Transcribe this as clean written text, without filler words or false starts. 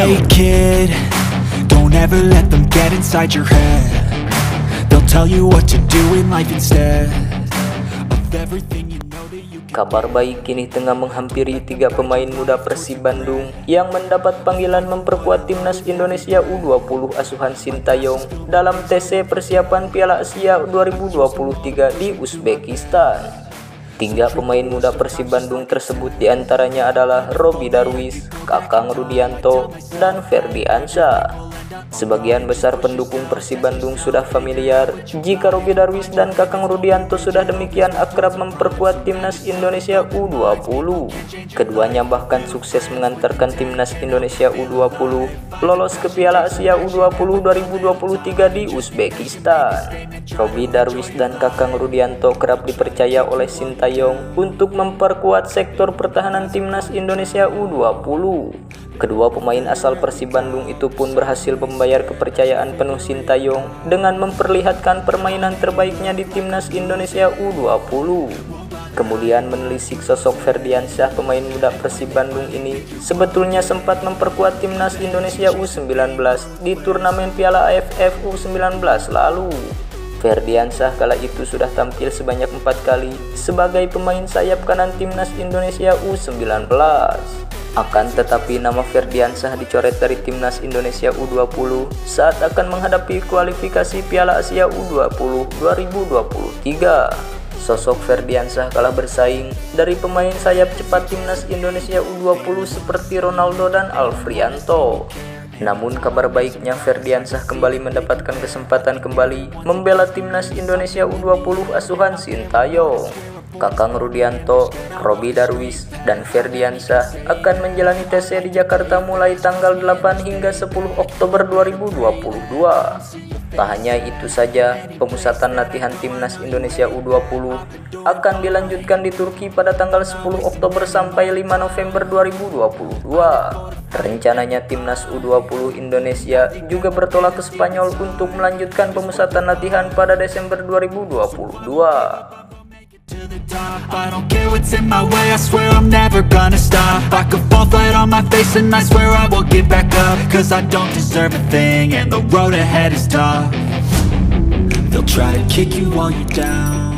Hey kid, don't ever let them get inside your head. They'll tell you what to do in life instead of everything you know that you can. Kabar baik kini tengah menghampiri 3 pemain muda Persib Bandung yang mendapat panggilan memperkuat timnas Indonesia U20 asuhan Sintayong dalam TC persiapan Piala Asia 2023 di Uzbekistan. 3 pemain muda Persib Bandung tersebut diantaranya adalah Robby Darwish, Kakang Rudianto, dan Ferdiansyah. Sebagian besar pendukung Persib Bandung sudah familiar jika Robby Darwish dan Kakang Rudianto sudah demikian akrab memperkuat timnas Indonesia U20. Keduanya bahkan sukses mengantarkan timnas Indonesia U20 lolos ke Piala Asia U20 2023 di Uzbekistan. Robby Darwish dan Kakang Rudianto kerap dipercaya oleh Sintayong untuk memperkuat sektor pertahanan timnas Indonesia U20. Kedua pemain asal Persib Bandung itu pun berhasil membayar kepercayaan penuh Sintayong dengan memperlihatkan permainan terbaiknya di timnas Indonesia U20. Kemudian menelisik sosok Ferdiansyah, pemain muda Persib Bandung ini sebetulnya sempat memperkuat timnas Indonesia U19 di turnamen Piala AFF U19 lalu. Ferdiansyah kala itu sudah tampil sebanyak 4 kali sebagai pemain sayap kanan timnas Indonesia U19. Akan tetapi nama Ferdiansyah dicoret dari timnas Indonesia U20 saat akan menghadapi kualifikasi Piala Asia U20 2023. Sosok Ferdiansyah kalah bersaing dari pemain sayap cepat timnas Indonesia U20 seperti Ronaldo dan Alfrianto. Namun kabar baiknya Ferdiansyah kembali mendapatkan kesempatan kembali membela timnas Indonesia U20 asuhan Sintayong. Kakang Rudianto, Robby Darwish, dan Ferdiansyah akan menjalani TC di Jakarta mulai tanggal 8 hingga 10 Oktober 2022. Tak hanya itu saja, pemusatan latihan timnas Indonesia U20 akan dilanjutkan di Turki pada tanggal 10 Oktober sampai 5 November 2022. Rencananya timnas U20 Indonesia juga bertolak ke Spanyol untuk melanjutkan pemusatan latihan pada Desember 2022. To the top, I don't care what's in my way, I swear I'm never gonna stop. I could fall flat on my face and I swear I will get back up, cause I don't deserve a thing and the road ahead is tough. They'll try to kick you while you're down,